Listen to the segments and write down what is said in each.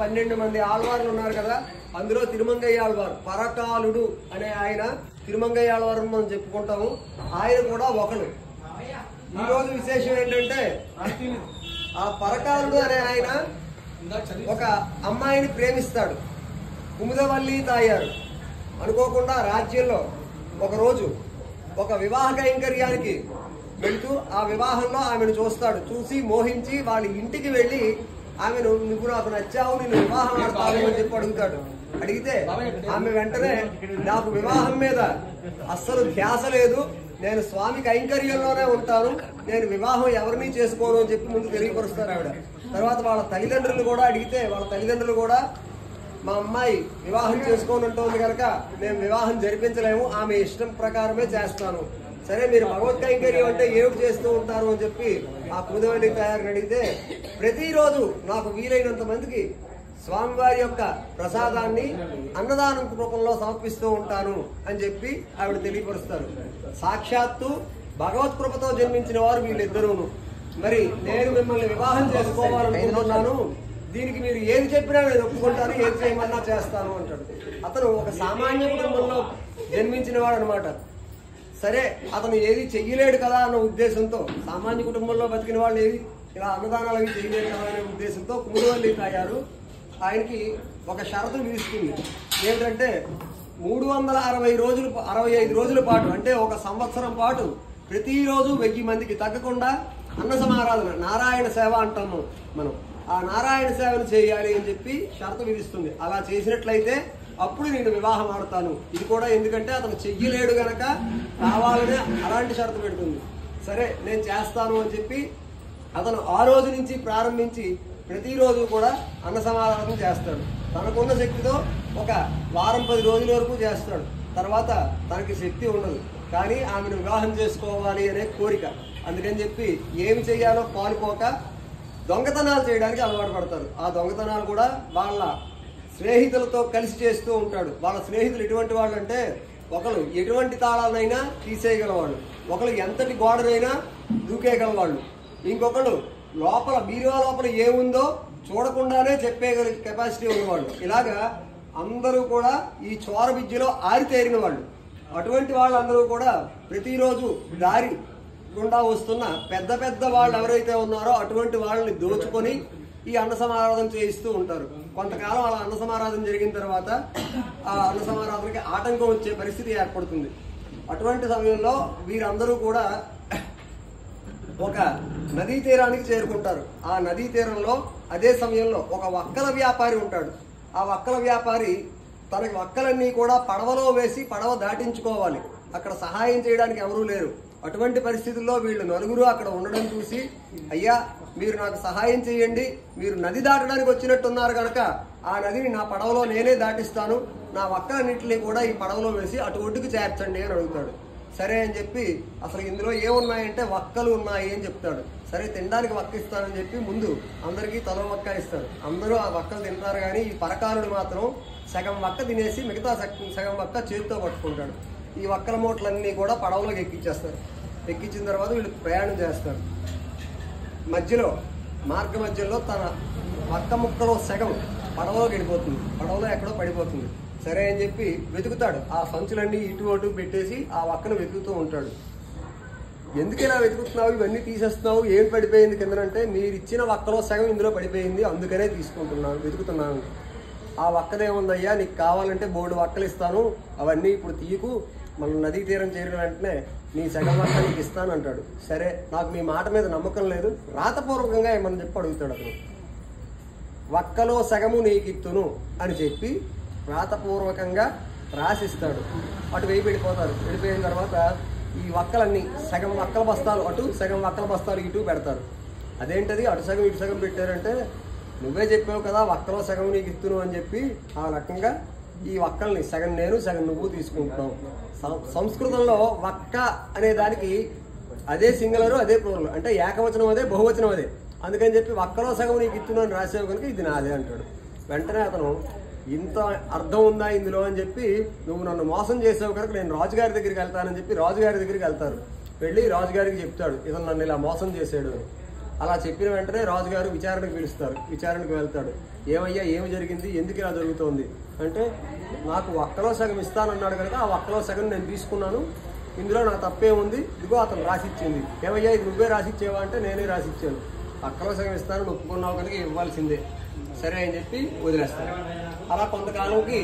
12 మంది ఆళ్వార్లు ఉన్నారు కదా. అందులో తిరుమంగయ్య ఆళ్వారు పరకాలుడు అనే ఆయన తిరుమంగయ్య ఆళ్వారు మనం చెప్పుకుంటాము. ఆయన కూడా ఒకడు. ఈ రోజు విశేషం ఏంటంటే ఆ పరకాలుడు అనే ఆయన ఒక అమ్మాయిని ప్రేమిస్తాడు. కుముదవల్లి తాయారు. అనుకోకుండా రాజ్యంలో ఒకరోజు ఒక వివాహ కైంకర్యానికి వెళుతూ ఆ వివాహంలో ఆమెను చూస్తాడు. చూసి మోహించి వాళ్ళ ఇంటికి వెళ్లి ఆమెను నువ్వు నాకు నచ్చావు, నేను వివాహం ఆడతాను అని చెప్పి అడుగుతాడు. అడిగితే ఆమె వెంటనే నాకు వివాహం మీద అస్సలు ధ్యాస లేదు, నేను స్వామి కైంకర్యంలోనే ఉంటాను, నేను వివాహం ఎవరిని చేసుకోను అని చెప్పి ముందు తెలియపరుస్తారు ఆవిడ. తర్వాత వాళ్ళ తల్లిదండ్రులు కూడా అడిగితే వాళ్ళ తల్లిదండ్రులు కూడా మా అమ్మాయి వివాహం చేసుకోని ఉంటుంది కనుక మేము వివాహం జరిపించలేము, ఆమె ఇష్టం ప్రకారమే చేస్తాను. సరే మీరు భగవత్ కైంకర్యం అంటే ఏమిటి చేస్తూ ఉంటారు అని చెప్పి ఆ కుముదవల్లి తయారుని అడిగితే ప్రతిరోజు నాకు వీలైనంత మందికి స్వామివారి యొక్క ప్రసాదాన్ని అన్నదానం రూపంలో సమర్పిస్తూ ఉంటాను అని చెప్పి ఆవిడ తెలియపరుస్తారు. సాక్షాత్తు భగవత్ కృపతో జన్మించిన వారు వీళ్ళిద్దరూను. మరి నేను మిమ్మల్ని వివాహం చేసుకోవాలనుకుంటున్నాను, దీనికి మీరు ఏది చెప్పినా నేను ఒప్పుకుంటాను, ఏది చేయమన్నా చేస్తాను అంటాడు. అతను ఒక సామాన్య కుటుంబంలో జన్మించిన వాడు అనమాట. సరే అతను ఏది చెయ్యలేడు కదా అన్న ఉద్దేశంతో, సామాన్య కుటుంబంలో బతికిన వాళ్ళు ఏది ఇలా అన్నదానాలు అవి చేయలేడు కదా అనే ఉద్దేశంతో కుముదవల్లి తాయారు ఆయనకి ఒక షరతు విధిస్తుంది. ఏంటంటే 365 రోజుల పాటు, అంటే ఒక సంవత్సరం పాటు ప్రతిరోజు 1000 మందికి తగ్గకుండా అన్న సమారాధన, నారాయణ సేవ అంటాము మనం, ఆ నారాయణ సేవను చేయాలి అని చెప్పి షరతు విధిస్తుంది. అలా చేసినట్లయితే అప్పుడు నేను వివాహం ఆడతాను. ఇది కూడా ఎందుకంటే అతను చెయ్యలేడు గనక కావాలనే అలాంటి షరతు పెడుతుంది. సరే నేను చేస్తాను అని చెప్పి అతను ఆ రోజు నుంచి ప్రారంభించి ప్రతిరోజు కూడా అన్న సమారాధన చేస్తాడు. తనకున్న శక్తితో ఒక వారం 10 రోజుల వరకు చేస్తాడు. తర్వాత తనకి శక్తి ఉండదు, కానీ ఆమెను వివాహం చేసుకోవాలి అనే కోరిక. అందుకని చెప్పి ఏమి చెయ్యాలో పాలుపోక దొంగతనాలు చేయడానికి అలవాటు పడతారు. ఆ దొంగతనాలు కూడా వాళ్ళ స్నేహితులతో కలిసి చేస్తూ ఉంటాడు. వాళ్ళ స్నేహితులు ఎటువంటి వాళ్ళు అంటే, ఒకరు ఎటువంటి తాళాలనైనా తీసేయగలవాళ్ళు, ఒకరు ఎంతటి గోడనైనా దూకేయగలవాళ్ళు, ఇంకొకరు లోపల బీరువా లోపల ఏముందో చూడకుండానే చెప్పేయగల కెపాసిటీ ఉన్నవాళ్ళు. ఇలాగా అందరూ కూడా ఈ చోర విద్యలో ఆరితేరిన వాళ్ళు. అటువంటి వాళ్ళందరూ కూడా ప్రతిరోజు దారి గుండా వస్తున్న పెద్ద పెద్ద వాళ్ళు ఎవరైతే ఉన్నారో అటువంటి వాళ్ళని దోచుకొని ఈ అన్న సమారాధన చేయిస్తూ ఉంటారు. కొంతకాలం అలా అన్న సమారాధన జరిగిన తర్వాత ఆ అన్న సమారాధనకి ఆటంకం వచ్చే పరిస్థితి ఏర్పడుతుంది. అటువంటి సమయంలో వీరందరూ కూడా ఒక నదీ తీరానికి చేరుకుంటారు. ఆ నదీ తీరంలో అదే సమయంలో ఒక వక్కల వ్యాపారి ఉంటాడు. ఆ వక్కల వ్యాపారి తనకి వక్కలన్నీ కూడా పడవలో వేసి పడవ దాటించుకోవాలి. అక్కడ సహాయం చేయడానికి ఎవరూ లేరు. అటువంటి పరిస్థితుల్లో వీళ్ళు నలుగురు అక్కడ ఉండడం చూసి, అయ్యా మీరు నాకు సహాయం చేయండి, మీరు నది దాటడానికి వచ్చినట్టున్నారు కనుక ఆ నదిని నా పడవలో నేనే దాటిస్తాను, నా వక్కలన్నింటినీ కూడా ఈ పడవలో వేసి అటు ఒడ్డుకు చేర్చండి అని అడుగుతాడు. సరే అని చెప్పి అసలు ఇందులో ఏమున్నాయంటే వక్కలు ఉన్నాయి అని చెప్తాడు. సరే తినడానికి వక్క ఇస్తానని చెప్పి ముందు అందరికీ తలో వక్క ఇస్తాడు. అందరూ ఆ వక్కలు తింటారు, కానీ ఈ పరకాలుడు మాత్రం సగం వక్క తినేసి మిగతా సగం వక్క చేతితో పట్టుకుంటాడు. ఈ వక్కల మూటలన్నీ కూడా పడవలోకి ఎక్కించేస్తారు. ఎక్కించిన తర్వాత వీళ్ళు ప్రయాణం చేస్తారు. మధ్యలో మార్గ మధ్యలో తన వక్క ముక్కలో సగం పడవలోకి వెళ్ళిపోతుంది, పడవలో ఎక్కడో పడిపోతుంది. సరే అని చెప్పి వెతుకుతాడు. ఆ సంచులన్నీ ఇటు అటు పెట్టేసి ఆ వక్కను వెతుకుతూ ఉంటాడు. ఎందుకైనా వెతుకుతున్నావు, ఇవన్నీ తీసేస్తున్నావు, ఏం పడిపోయింది కిందనంటే, మీరు ఇచ్చిన వక్కలో సగం ఇందులో పడిపోయింది, అందుకనే తీసుకుంటున్నాను, వెతుకుతున్నాను. ఆ వక్కదేముందయ్యా, నీకు కావాలంటే 3 వక్కలు ఇస్తాను, అవన్నీ ఇప్పుడు తీయకు, మన నదీ తీరం చేరిన వెంటనే నీ సగం వక్క నీకు ఇస్తాను అంటాడు. సరే నాకు మీ మాట మీద నమ్మకం లేదు, రాతపూర్వకంగా ఏమని చెప్పి అడుగుతాడు. అతను వక్కలో సగము నీకు ఇత్తును అని చెప్పి రాతపూర్వకంగా రాసిస్తాడు. అటు వేయి వెళ్ళిపోతారు. వెళ్ళిపోయిన తర్వాత ఈ వక్కలన్నీ సగం వక్కల బస్తాలు అటు, సగం వక్కల బస్తాలు ఇటు పెడతారు. అదేంటది అటు సగం ఇటు సగం పెట్టారంటే, నువ్వే చెప్పావు కదా వక్కలో సగం నీకు ఇత్తును అని చెప్పి ఆ రకంగా ఈ వక్కల్ని సగం నేను సగం నువ్వు తీసుకుంటున్నావు. సంస్కృతంలో వక్క అనే దానికి అదే సింగులరు అదే ప్లూరల్, అంటే ఏకవచనం అదే బహువచనం అదే. అందుకని చెప్పి వక్కలో సగం నీకు ఇత్తును అని రాసేవు కనుక ఇది నాదే అంటాడు. వెంటనే అతను ఇంత అర్థం ఉందా ఇందులో అని చెప్పి, నువ్వు నన్ను మోసం చేసావు కనుక నేను రాజుగారి దగ్గరికి వెళ్తానని చెప్పి రాజుగారి దగ్గరికి వెళ్తారు. వెళ్ళి రాజుగారికి చెప్తాడు ఇతను నన్ను ఇలా మోసం చేశాడు అని. అలా చెప్పిన వెంటనే రాజుగారు విచారణకు పిలుస్తారు. విచారణకు వెళ్తాడు. ఏమయ్యా ఏమి జరిగింది, ఎందుకు ఇలా జరుగుతోంది అంటే, నాకు ఒక్కలో సగం ఇస్తానన్నాడు కనుక ఆ ఒక్కలో సగం నేను తీసుకున్నాను, ఇందులో నాకు తప్పే ఉంది, ఇదిగో అతను రాసిచ్చింది. ఏమయ్యా ఇది నువ్వే రాసిచ్చేవా అంటే నేనే రాసిచ్చాను, ఒక్కలో సగం ఇస్తాను ఒప్పుకున్నావు కనుక ఇవ్వాల్సిందే, సరే అని చెప్పి వదిలేస్తాను. అలా కొంతకాలంకి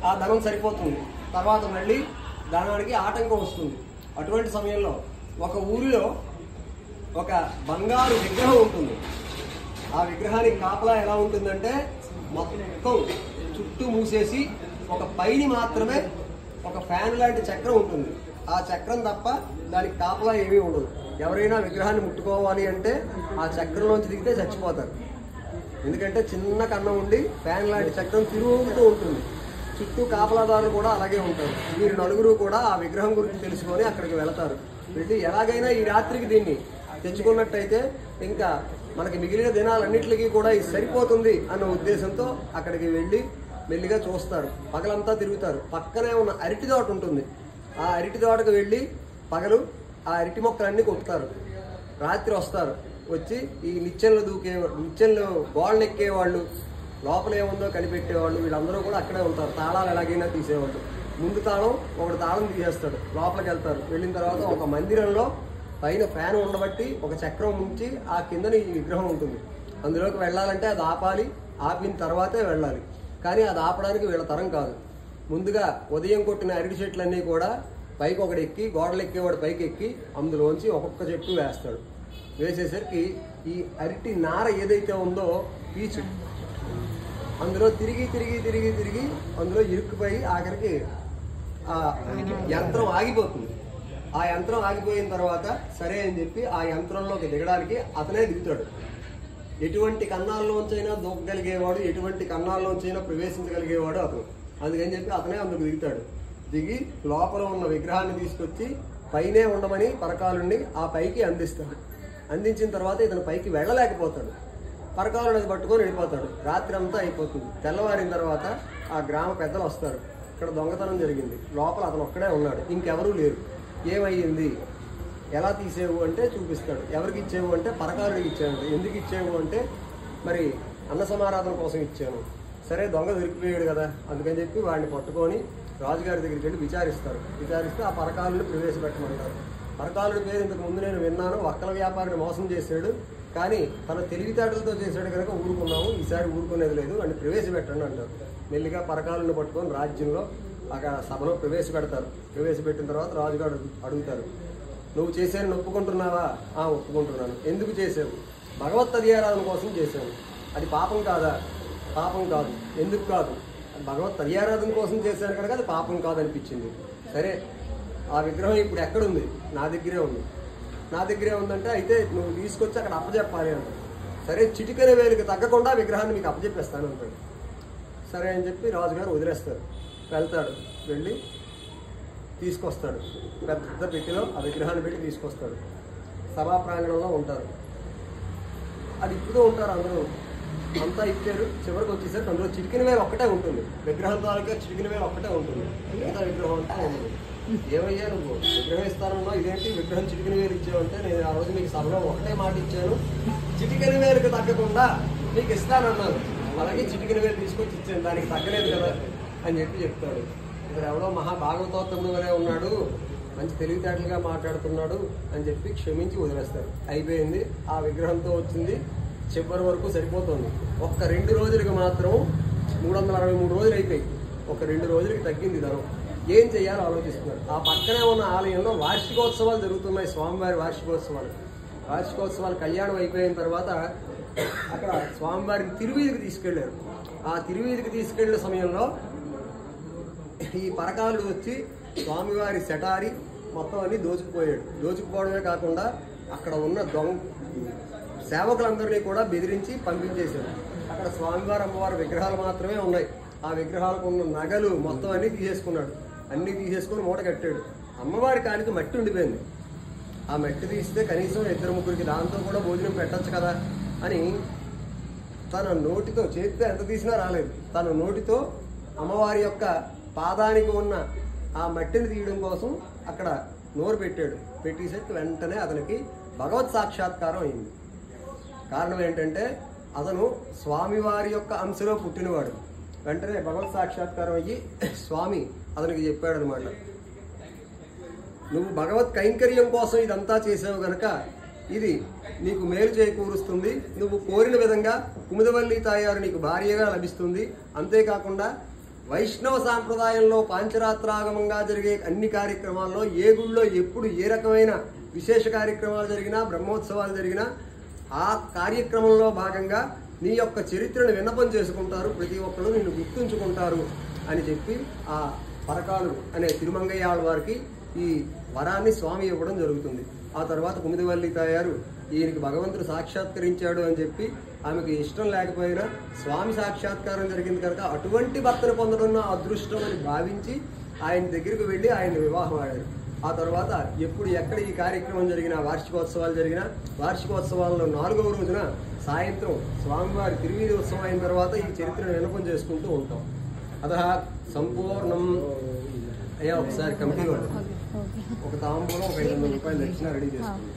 ఆ ధనం సరిపోతుంది. తర్వాత మళ్ళీ ధనానికి ఆటంకం వస్తుంది. అటువంటి సమయంలో ఒక ఊరిలో ఒక బంగారు విగ్రహం ఉంటుంది. ఆ విగ్రహానికి కాపలా ఎలా ఉంటుందంటే, మొత్తం చుట్టూ మూసేసి ఒక పైని మాత్రమే ఒక ఫ్యాన్ లాంటి చక్రం ఉంటుంది. ఆ చక్రం తప్ప దానికి కాపలా ఏమీ ఉండదు. ఎవరైనా విగ్రహాన్ని ముట్టుకోవాలి అంటే ఆ చక్రంలోంచి దిగితే చచ్చిపోతారు. ఎందుకంటే చిన్న కన్నం ఉండి ఫ్యాన్ లాంటి చక్రం తిరుగుతూ ఉంటుంది. చుట్టూ కాపలాదారులు కూడా అలాగే ఉంటారు. వీరు నలుగురు కూడా ఆ విగ్రహం గురించి తెలుసుకొని అక్కడికి వెళతారు. వెళ్ళి ఎలాగైనా ఈ రాత్రికి దీన్ని తెచ్చుకున్నట్టయితే ఇంకా మనకి మిగిలిన దినాలన్నింటికి కూడా ఇది సరిపోతుంది అన్న ఉద్దేశంతో అక్కడికి వెళ్ళి మెల్లిగా చూస్తారు. పగలంతా తిరుగుతారు. పక్కనే ఉన్న అరటి తోట ఉంటుంది. ఆ అరటి తోటకు వెళ్ళి పగలు ఆ అరటి మొక్కలన్నీ కొట్టుతారు. రాత్రి వస్తారు. వచ్చి ఈ నిచ్చెనలు నిచ్చెనలు గోడలు ఎక్కేవాళ్ళు, లోపల ఏముందో కనిపెట్టేవాళ్ళు, వీళ్ళందరూ కూడా అక్కడే ఉంటారు. తాళాలు ఎలాగైనా తీసేవాళ్ళు. ముందు తాళం ఒకటి తాళం తీసేస్తాడు. లోపలికి వెళ్తారు. వెళ్ళిన తర్వాత ఒక మందిరంలో పైన ఫ్యాన్ ఉండబట్టి ఒక చక్రం ఉంచి ఆ కిందని ఈ విగ్రహం ఉంటుంది. అందులోకి వెళ్ళాలంటే అది ఆపాలి. ఆపిన తర్వాతే వెళ్ళాలి. కానీ అది ఆపడానికి వీళ్ళ తరం కాదు. ముందుగా ఉదయం కొట్టిన అరటి చెట్లన్నీ కూడా పైకి ఒకటి ఎక్కి, గోడలు ఎక్కేవాడు పైకి ఎక్కి అందులోంచి ఒక్కొక్క చెట్టు వేస్తాడు. వేసేసరికి ఈ అరటి నార ఏదైతే ఉందో పీచు అందులో తిరిగి తిరిగి తిరిగి తిరిగి అందులో ఇరుక్కుపోయి ఆఖరికి ఆ యంత్రం ఆగిపోతుంది. ఆ యంత్రం ఆగిపోయిన తర్వాత సరే అని చెప్పి ఆ యంత్రంలోకి దిగడానికి అతనే దిగుతాడు. ఎటువంటి కన్నాల్లోంచైనా దూకగలిగేవాడు, ఎటువంటి కన్నాల్లోంచైనా ప్రవేశించగలిగేవాడు అతను. అందుకని చెప్పి అతనే అందుకు దిగుతాడు. దిగి లోపల ఉన్న విగ్రహాన్ని తీసుకొచ్చి పైనే ఉండమని పరకాలుండి ఆ పైకి అందిస్తాడు. అందించిన తర్వాత ఇతను పైకి వెళ్ళలేకపోతాడు. పరకాలుని అది పట్టుకొని వెళ్ళిపోతాడు. రాత్రి అంతా అయిపోతుంది. తెల్లవారిన తర్వాత ఆ గ్రామ పెద్దలు వస్తారు. ఇక్కడ దొంగతనం జరిగింది, లోపల అతను ఒక్కడే ఉన్నాడు, ఇంకెవరూ లేరు, ఏమయ్యింది, ఎలా తీసేవు అంటే చూపిస్తాడు. ఎవరికి ఇచ్చేవు అంటే పరకాలుడికి ఇచ్చాను. ఎందుకు ఇచ్చేవు అంటే మరి అన్న సమారాధన కోసం ఇచ్చాను. సరే దొంగ దొరికిపోయాడు కదా అందుకని చెప్పి వాడిని పట్టుకొని రాజుగారి దగ్గరికి వెళ్ళి విచారిస్తారు. విచారిస్తే ఆ పరకాలుని ప్రవేశపెట్టమంటారు. పరకాలుడి పేరు ఇంతకు ముందు నేను విన్నాను, వక్కల వ్యాపారిని మోసం చేశాడు, కానీ తన తెలివితేటలతో చేశాడు కనుక ఊరుకున్నాము, ఈసారి ఊరుకునేది లేదు, వాడిని ప్రవేశపెట్టండి అంటారు. మెల్లిగా పరకాలుని పట్టుకొని రాజ్యంలో అక్కడ సభలో ప్రవేశపెడతారు. ప్రవేశపెట్టిన తర్వాత రాజుగారు అడుగుతారు, నువ్వు చేశాను ఒప్పుకుంటున్నావా? ఒప్పుకుంటున్నాను. ఎందుకు చేసావు? భగవత్ అధియారాధన కోసం చేశాను. అది పాపం కాదా? పాపం కాదు. ఎందుకు కాదు? భగవత్ అధియారాధన కోసం చేశాను కనుక అది పాపం కాదనిపించింది. సరే ఆ విగ్రహం ఇప్పుడు ఎక్కడుంది? నా దగ్గరే ఉంది. నా దగ్గరే ఉందంటే అయితే నువ్వు తీసుకొచ్చి అక్కడ అప్పచెప్పాలి అంటాడు. సరే చిటికెన వేలుకి తగ్గకుండా విగ్రహాన్ని మీకు అప్పచెప్పేస్తాను అంటాడు. సరే అని చెప్పి రాజుగారు వదిలేస్తారు. వెళ్తాడు. వెళ్ళి తీసుకొస్తాడు. పెద్ద పెట్టిలో ఆ విగ్రహాన్ని పెట్టి తీసుకొస్తాడు. సభా ప్రాంగణంలో ఉంటారు. అది ఇప్పుతూ ఉంటారు అందరూ. అంతా ఇచ్చారు. చివరికి వచ్చేసరికి అందులో చిటికిన వేలు ఒక్కటే ఉంటుంది. విగ్రహం తాలూకా చిటికిన వేలు ఒక్కటే ఉంటుంది. మిగతా విగ్రహం అంతా ఉండదు. ఏమయ్యా నువ్వు విగ్రహం ఇస్తానన్నా, ఇదేంటి విగ్రహం చిటికిన వేలు ఇచ్చావంటే నేను ఆ రోజు మీకు సభలో ఒకటే మాట ఇచ్చాను, చిటికిన వేలుకి తగ్గకుండా నీకు ఇస్తానన్నాను, అలాగే చిటికిన వేలు తీసుకొచ్చి ఇచ్చాను, దానికి తగ్గలేదు కదా అని చెప్పి చెప్తాడు. ఇక్కడ ఎవడో మహాభాగవతోత్తముడు అనే ఉన్నాడు, మంచి తెలివితేటలుగా మాట్లాడుతున్నాడు అని చెప్పి క్షమించి వదిలేస్తారు. అయిపోయింది. ఆ విగ్రహంతో వచ్చింది చివరి వరకు సరిపోతుంది. ఒక్క 2 రోజులకి మాత్రం 363 రోజులు అయిపోయి ఒక 2 రోజులకి తగ్గింది ధనం. ఏం చేయాలో ఆలోచిస్తున్నారు. ఆ పక్కనే ఉన్న ఆలయంలో వార్షికోత్సవాలు జరుగుతున్నాయి. స్వామివారి వార్షికోత్సవాలు కళ్యాణం అయిపోయిన తర్వాత అక్కడ స్వామివారిని తిరువీధికి తీసుకెళ్లారు. ఆ తిరువీధికి తీసుకెళ్లిన సమయంలో ఈ పరకాలుడు వచ్చి స్వామివారి శటారి మొత్తం అన్ని దోచుకుపోయాడు. దోచుకుపోవడమే కాకుండా అక్కడ ఉన్న సేవకులందరినీ కూడా బెదిరించి పంపించేశాడు. అక్కడ స్వామివారి అమ్మవారి విగ్రహాలు మాత్రమే ఉన్నాయి. ఆ విగ్రహాలకు ఉన్న నగలు మొత్తం అన్ని తీసేసుకున్నాడు. అన్ని తీసేసుకుని మూట కట్టాడు. అమ్మవారి కానికి మట్టి ఉండిపోయింది. ఆ మట్టి తీస్తే కనీసం 2-3 దాంతో కూడా భోజనం పెట్టచ్చు కదా అని తన నోటితో, చేతితో ఎంత తీసినా రాలేదు, తన నోటితో అమ్మవారి యొక్క పాదానికి ఉన్న ఆ మట్టిని తీయడం కోసం అక్కడ నోరు పెట్టాడు. పెట్టేసరికి వెంటనే అతనికి భగవత్ సాక్షాత్కారం అయింది. కారణం ఏంటంటే అతను స్వామివారి యొక్క అంశలో పుట్టినవాడు. వెంటనే భగవత్ సాక్షాత్కారం అయ్యి స్వామి అతనికి చెప్పాడు అనమాట, నువ్వు భగవత్ కైంకర్యం కోసం ఇదంతా చేసావు గనక ఇది నీకు మేలు చేకూరుస్తుంది. నువ్వు కోరిన విధంగా కుముదవల్లి తాయారు నీకు భార్యగా లభిస్తుంది. అంతేకాకుండా వైష్ణవ సాంప్రదాయంలో పాంచరాత్రాగమంగా జరిగే అన్ని కార్యక్రమాల్లో ఏ గుళ్ళో ఎప్పుడు ఏ రకమైన విశేష కార్యక్రమాలు జరిగినా, బ్రహ్మోత్సవాలు జరిగినా ఆ కార్యక్రమంలో భాగంగా నీ యొక్క చరిత్రను విన్నపం చేసుకుంటారు, ప్రతి ఒక్కరు నిన్ను గుర్తుంచుకుంటారు అని చెప్పి ఆ పరకాలు అనే తిరుమంగయ్య వారికి ఈ వరాన్ని స్వామి ఇవ్వడం జరుగుతుంది. ఆ తర్వాత కుముదవల్లి తాయారు ఈయనకి భగవంతుడు సాక్షాత్కరించాడు అని చెప్పి ఆమెకు ఇష్టం లేకపోయినా స్వామి సాక్షాత్కారం జరిగింది కనుక అటువంటి భర్తను పొందడం అదృష్టం అని భావించి ఆయన దగ్గరికి వెళ్ళి ఆయన వివాహం ఆడారు. ఆ తర్వాత ఎప్పుడు ఎక్కడ ఈ కార్యక్రమం జరిగినా, వార్షికోత్సవాలు జరిగినా, వార్షికోత్సవాల్లో 4వ రోజున సాయంత్రం స్వామివారి తిరువీధి ఉత్సవం అయిన తర్వాత ఈ చరిత్రను విన్నపం చేసుకుంటూ ఉంటాం. అత సంపూర్ణం అయ్యా ఒకసారి కమిటీ వాళ్ళు ఒక తాంబూలం ఒక 500 రూపాయలు దక్షిణ రెడీ చేసుకోండి.